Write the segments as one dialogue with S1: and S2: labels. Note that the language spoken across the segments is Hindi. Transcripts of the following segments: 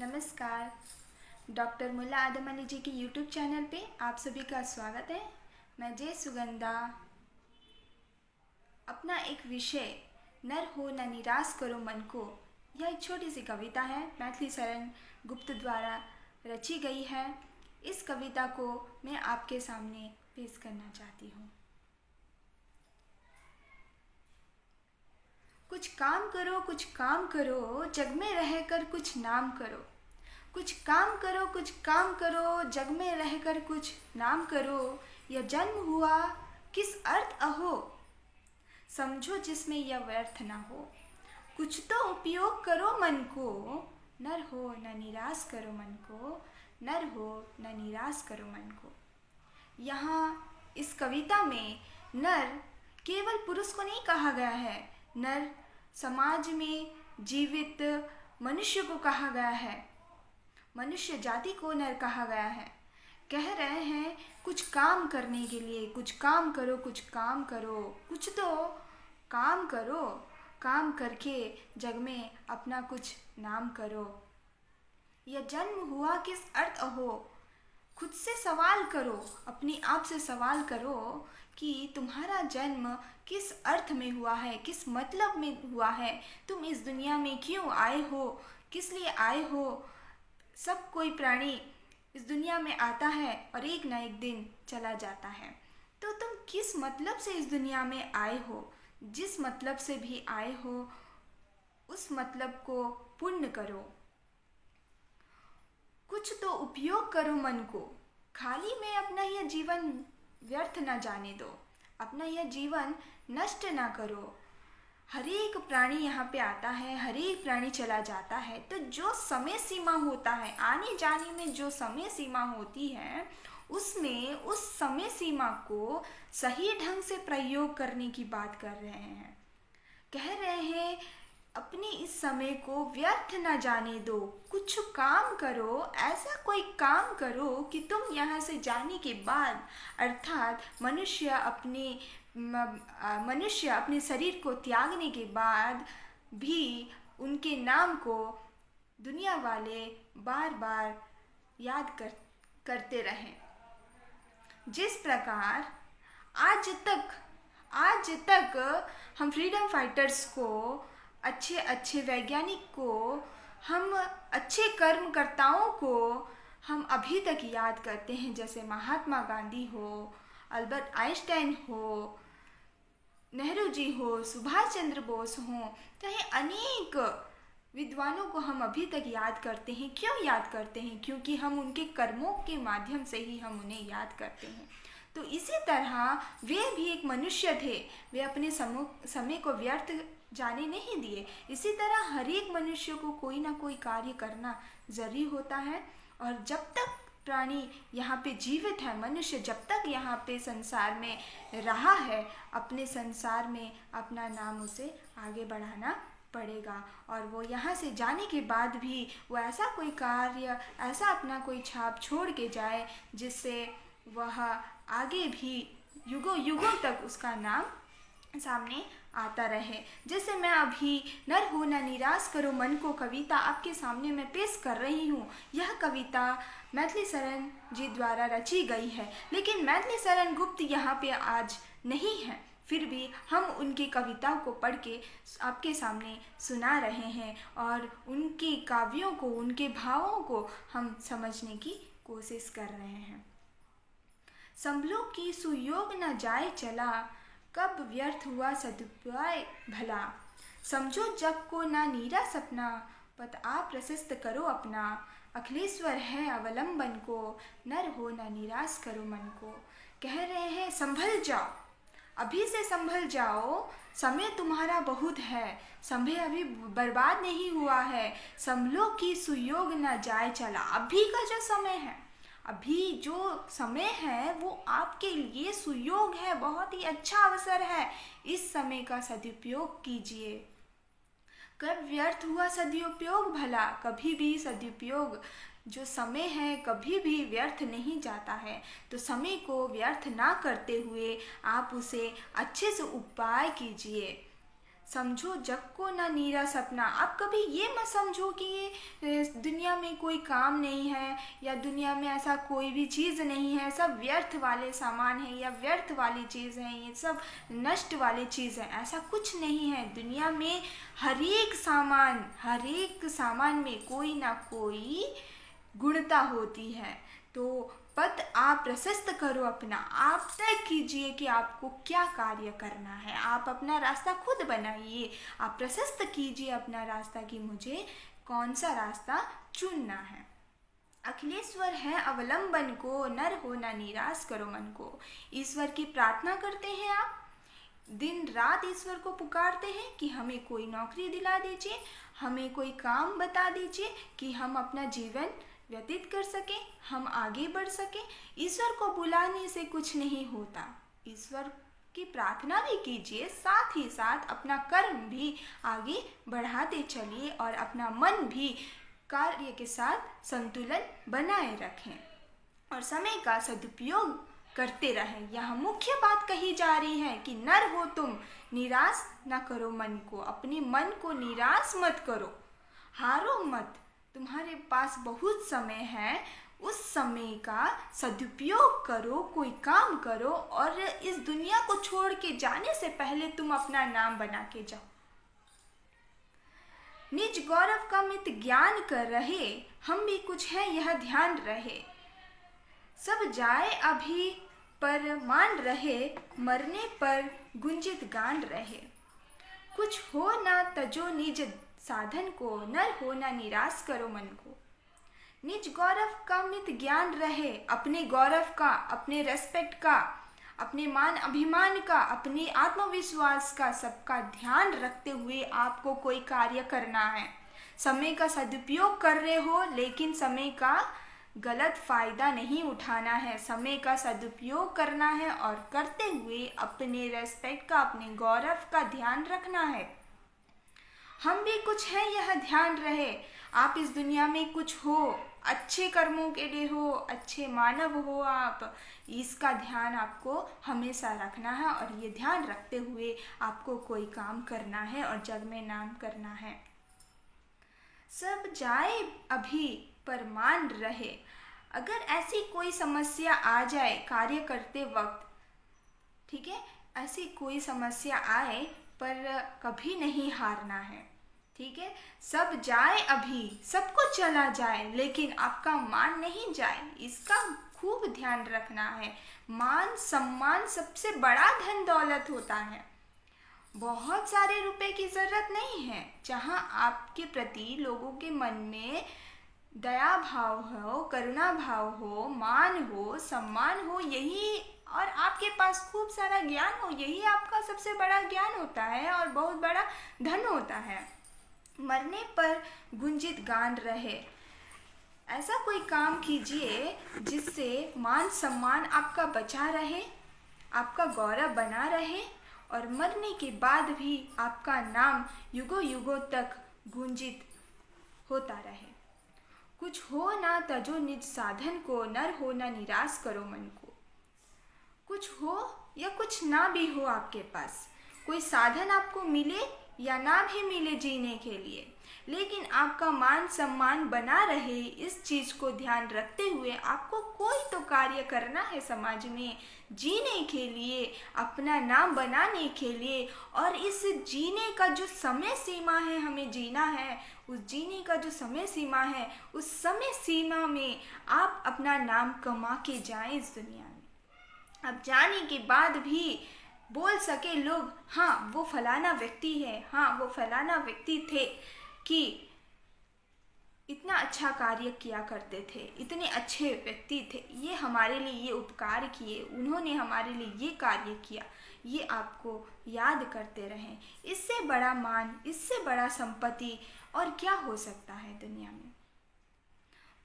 S1: नमस्कार। डॉक्टर मुल्ला आदम अली जी के यूट्यूब चैनल पे आप सभी का स्वागत है। मैं जय सुगंधा। अपना एक विषय नर हो न निराश करो मन को, यह एक छोटी सी कविता है, मैथिली शरण गुप्त द्वारा रची गई है। इस कविता को मैं आपके सामने पेश करना चाहती हूँ। कुछ काम करो, जग में रहकर कुछ नाम करो। कुछ काम करो, जग में रहकर कुछ नाम करो। यह जन्म हुआ किस अर्थ अहो, समझो जिसमें यह व्यर्थ ना हो। कुछ तो उपयोग करो मन को, नर हो न निराश करो मन को, नर हो न निराश करो मन को। यहाँ इस कविता में नर केवल पुरुष को नहीं कहा गया है, नर समाज में जीवित मनुष्य को कहा गया है, मनुष्य जाति को नर कहा गया है। कह रहे हैं कुछ काम करने के लिए, कुछ काम करो, कुछ तो काम करो, काम करके जग में अपना कुछ नाम करो। यह जन्म हुआ किस अर्थ अहो, खुद से सवाल करो, अपने आप से सवाल करो कि तुम्हारा जन्म किस अर्थ में हुआ है, किस मतलब में हुआ है, तुम इस दुनिया में क्यों आए हो, किस लिए आए हो। सब कोई प्राणी इस दुनिया में आता है और एक ना एक दिन चला जाता है, तो तुम किस मतलब से इस दुनिया में आए हो। जिस मतलब से भी आए हो उस मतलब को पूर्ण करो। कुछ तो उपयोग करो मन को, खाली में अपना यह जीवन व्यर्थ ना जाने दो, अपना यह जीवन नष्ट ना करो। हर एक प्राणी यहाँ पे आता है, हर एक प्राणी चला जाता है, तो जो समय सीमा होता है, आने जाने में जो समय सीमा होती है, उसमें उस समय सीमा को सही ढंग से प्रयोग करने की बात कर रहे हैं। कह रहे हैं अपने इस समय को व्यर्थ न जाने दो, कुछ काम करो, ऐसा कोई काम करो कि तुम यहाँ से जाने के बाद, अर्थात मनुष्य अपने शरीर को त्यागने के बाद भी उनके नाम को दुनिया वाले बार बार याद करते रहें। जिस प्रकार आज तक हम फ्रीडम फाइटर्स को, अच्छे वैज्ञानिक को, हम अच्छे कर्मकर्ताओं को हम अभी तक याद करते हैं, जैसे महात्मा गांधी हो, अल्बर्ट आइंस्टाइन हो, नेहरू जी हो, सुभाष चंद्र बोस हो, चाहे अनेक विद्वानों को हम अभी तक याद करते हैं। क्यों याद करते हैं? क्योंकि हम उनके कर्मों के माध्यम से ही हम उन्हें याद करते हैं। तो इसी तरह वे भी एक मनुष्य थे, वे अपने समय को व्यर्थ जाने नहीं दिए। इसी तरह हर एक मनुष्य को कोई ना कोई कार्य करना जरूरी होता है, और जब तक प्राणी यहाँ पे जीवित है, मनुष्य जब तक यहाँ पे संसार में रहा है, अपने संसार में अपना नाम उसे आगे बढ़ाना पड़ेगा। और वो यहाँ से जाने के बाद भी वो ऐसा कोई कार्य, ऐसा अपना कोई छाप छोड़ के जाए जिससे वह आगे भी युगों युगों तक उसका नाम सामने आता रहे। जैसे मैं अभी नर हो न निराश करो मन को कविता आपके सामने मैं पेश कर रही हूँ। यह कविता मैथिली शरण जी द्वारा रची गई है, लेकिन मैथिली शरण गुप्त यहाँ पे आज नहीं है, फिर भी हम उनकी कविताओं को पढ़ के आपके सामने सुना रहे हैं और उनके काव्यों को, उनके भावों को हम समझने की कोशिश कर रहे हैं। संभलो की सुयोग न जाए चला, कब व्यर्थ हुआ सदुपाय भला। समझो जग को ना नीरा सपना, पथ आप प्रशस्त करो अपना। अखिलेश्वर है अवलंबन को, नर हो ना निराश करो मन को। कह रहे हैं संभल जाओ, अभी से संभल जाओ, समय तुम्हारा बहुत है, समय अभी बर्बाद नहीं हुआ है। संभलो की सुयोग न जाए चला, अभी का जो समय है, अभी जो समय है वो आपके लिए सुयोग है, बहुत ही अच्छा अवसर है। इस समय का सदुपयोग कीजिए। कब व्यर्थ हुआ सदुपयोग भला, कभी भी सदुपयोग जो समय है कभी भी व्यर्थ नहीं जाता है। तो समय को व्यर्थ ना करते हुए आप उसे अच्छे से उपाय कीजिए। समझो जग को ना नीरा सपना। आप कभी ये मत समझो कि ये दुनिया में कोई काम नहीं है या दुनिया में ऐसा कोई भी चीज़ नहीं है, सब व्यर्थ वाले सामान हैं या व्यर्थ वाली चीज़ हैं, ये सब नष्ट वाली चीज़ है। ऐसा कुछ नहीं है। दुनिया में हर एक सामान में कोई ना कोई गुणता होती है। तो पथ आप प्रशस्त करो अपना, आप तय कीजिए कि आपको क्या कार्य करना है। आप अपना रास्ता खुद बनाइए, आप प्रशस्त कीजिए अपना रास्ता कि मुझे कौन सा रास्ता चुनना है। अखिलेश्वर है अवलंबन को, नर हो ना निराश करो मन को। ईश्वर की प्रार्थना करते हैं आप, दिन रात ईश्वर को पुकारते हैं कि हमें कोई नौकरी दिला दीजिए, हमें कोई काम बता दीजिए कि हम अपना जीवन व्यतीत कर सकें, हम आगे बढ़ सकें। ईश्वर को बुलाने से कुछ नहीं होता। ईश्वर की प्रार्थना भी कीजिए, साथ ही साथ अपना कर्म भी आगे बढ़ाते चलिए और अपना मन भी कार्य के साथ संतुलन बनाए रखें और समय का सदुपयोग करते रहें। यह मुख्य बात कही जा रही है कि नर हो तुम, निराश न करो मन को। अपने मन को निराश मत करो, हारो मत। तुम्हारे पास बहुत समय है, उस समय का सदुपयोग करो, कोई काम करो और इस दुनिया को छोड़ के जाने से पहले तुम अपना नाम बना के जाओ। निज गौरव का मित ज्ञान कर रहे, हम भी कुछ है यह ध्यान रहे। सब जाए अभी पर मान रहे, मरने पर गुंजित गान रहे। कुछ हो ना तजो निज साधन को, नर हो ना निराश करो मन को। निज गौरव का मित ज्ञान रहे, अपने गौरव का, अपने रेस्पेक्ट का, अपने मान अभिमान का, अपने आत्मविश्वास का, सबका ध्यान रखते हुए आपको कोई कार्य करना है। समय का सदुपयोग कर रहे हो, लेकिन समय का गलत फायदा नहीं उठाना है। समय का सदुपयोग करना है और करते हुए अपने रेस्पेक्ट का, अपने गौरव का ध्यान रखना है। हम भी कुछ हैं यह ध्यान रहे। आप इस दुनिया में कुछ हो, अच्छे कर्मों के लिए हो, अच्छे मानव हो आप, इसका ध्यान आपको हमेशा रखना है और ये ध्यान रखते हुए आपको कोई काम करना है और जग में नाम करना है। सब जाए अभी पर मान रहे। अगर ऐसी कोई समस्या आ जाए कार्य करते वक्त, ठीक है, ऐसी कोई समस्या आए पर कभी नहीं हारना है, ठीक है। सब जाए अभी, सब कुछ चला जाए, लेकिन आपका मान नहीं जाए, इसका खूब ध्यान रखना है। मान सम्मान सबसे बड़ा धन दौलत होता है। बहुत सारे रुपए की जरूरत नहीं है। जहाँ आपके प्रति लोगों के मन में दया भाव हो, करुणा भाव हो, मान हो, सम्मान हो, यही, और आपके पास खूब सारा ज्ञान हो, यही आपका सबसे बड़ा ज्ञान होता है और बहुत बड़ा धन होता है। मरने पर गुंजित गान रहे। ऐसा कोई काम कीजिए जिससे मान सम्मान आपका बचा रहे, आपका गौरव बना रहे और मरने के बाद भी आपका नाम युगों युगों तक गुंजित होता रहे। कुछ हो ना तजो निज साधन को, नर हो ना निराश करो मन को। कुछ हो या कुछ ना भी हो, आपके पास कोई साधन आपको मिले या ना भी मिले जीने के लिए, लेकिन आपका मान सम्मान बना रहे, इस चीज़ को ध्यान रखते हुए आपको कोई तो कार्य करना है समाज में, जीने के लिए, अपना नाम बनाने के लिए। और इस जीने का जो समय सीमा है, हमें जीना है, उस जीने का जो समय सीमा है, उस समय सीमा में आप अपना नाम कमा के जाएं इस दुनिया में। अब जाने के बाद भी बोल सके लोग, हाँ वो फलाना व्यक्ति है, हाँ वो फलाना व्यक्ति थे कि इतना अच्छा कार्य किया करते थे, इतने अच्छे व्यक्ति थे, ये हमारे लिए ये उपकार किए, उन्होंने हमारे लिए ये कार्य किया, ये आपको याद करते रहें। इससे बड़ा मान, इससे बड़ा संपत्ति और क्या हो सकता है दुनिया में।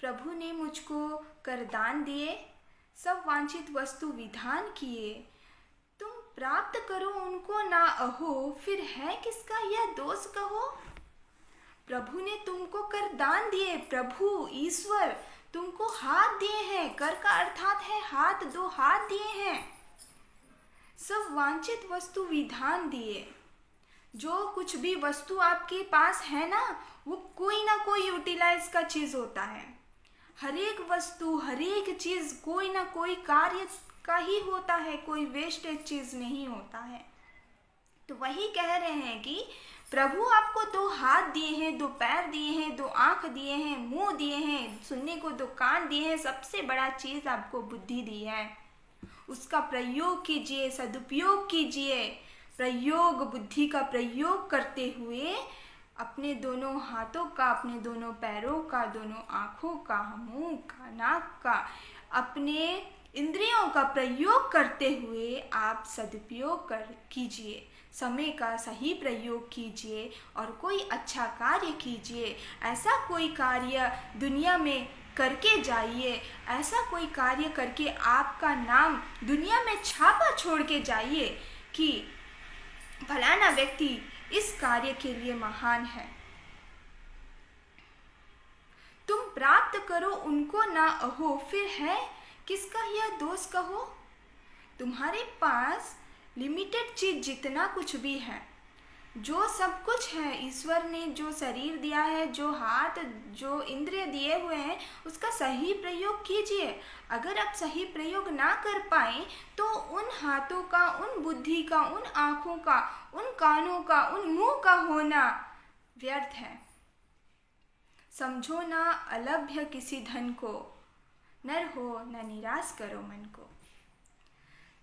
S1: प्रभु ने मुझको करदान दिए, सब वांछित वस्तु विधान किए, तुम प्राप्त करो उनको ना अहो, फिर है किसका यह दोष कहो। प्रभु ने तुमको कर दान दिए, प्रभु ईश्वर तुमको हाथ दिए हैं, कर का अर्थात है हाथ, दो हाथ दिए हैं, सब वांछित वस्तु विधान दिए, जो कुछ भी वस्तु आपके पास है ना, वो कोई ना कोई यूटिलाइज का चीज़ होता है। हर एक वस्तु, हर एक चीज़ कोई ना कोई कार्य का ही होता है, कोई वेस्टेज चीज़ नहीं होता है। तो वही कह रहे हैं कि प्रभु आपको 2 हाथ दिए हैं, 2 पैर दिए हैं, 2 आँख दिए हैं, मुंह दिए हैं, सुनने को 2 कान दिए हैं, सबसे बड़ा चीज़ आपको बुद्धि दी है। उसका प्रयोग कीजिए, सदुपयोग कीजिए। प्रयोग, बुद्धि का प्रयोग करते हुए अपने दोनों हाथों का, अपने दोनों पैरों का, दोनों आँखों का, मुंह का, नाक का, अपने इंद्रियों का प्रयोग करते हुए आप सदुपयोग कीजिए। समय का सही प्रयोग कीजिए और कोई अच्छा कार्य कीजिए। ऐसा कोई कार्य दुनिया में करके जाइए, ऐसा कोई कार्य करके आपका नाम दुनिया में छापा छोड़ के जाइए कि फलाना व्यक्ति इस कार्य के लिए महान है। तुम प्राप्त करो उनको ना अहो, फिर है किसका यह दोष कहो। तुम्हारे पास लिमिटेड चीज जितना कुछ भी है, जो सब कुछ है, ईश्वर ने जो शरीर दिया है, जो हाथ, जो इंद्रिय दिए हुए हैं, उसका सही प्रयोग कीजिए। अगर आप सही प्रयोग ना कर पाए तो उन हाथों का, उन बुद्धि का, उन आँखों का, उन कानों का, उन मुंह का होना व्यर्थ है। समझो ना अलभ्य किसी धन को, नर हो न निराश करो मन को।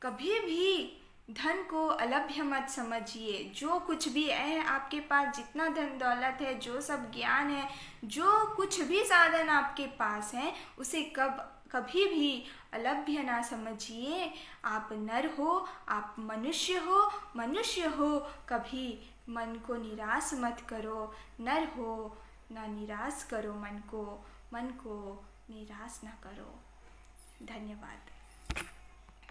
S1: कभी भी धन को अलभ्य मत समझिए। जो कुछ भी है आपके पास, जितना धन दौलत है, जो सब ज्ञान है, जो कुछ भी साधन आपके पास है, उसे कभी भी अलभ्य ना समझिए। आप नर हो, आप मनुष्य हो, कभी मन को निराश मत करो। नर हो ना निराश करो मन को निराश ना करो। धन्यवाद।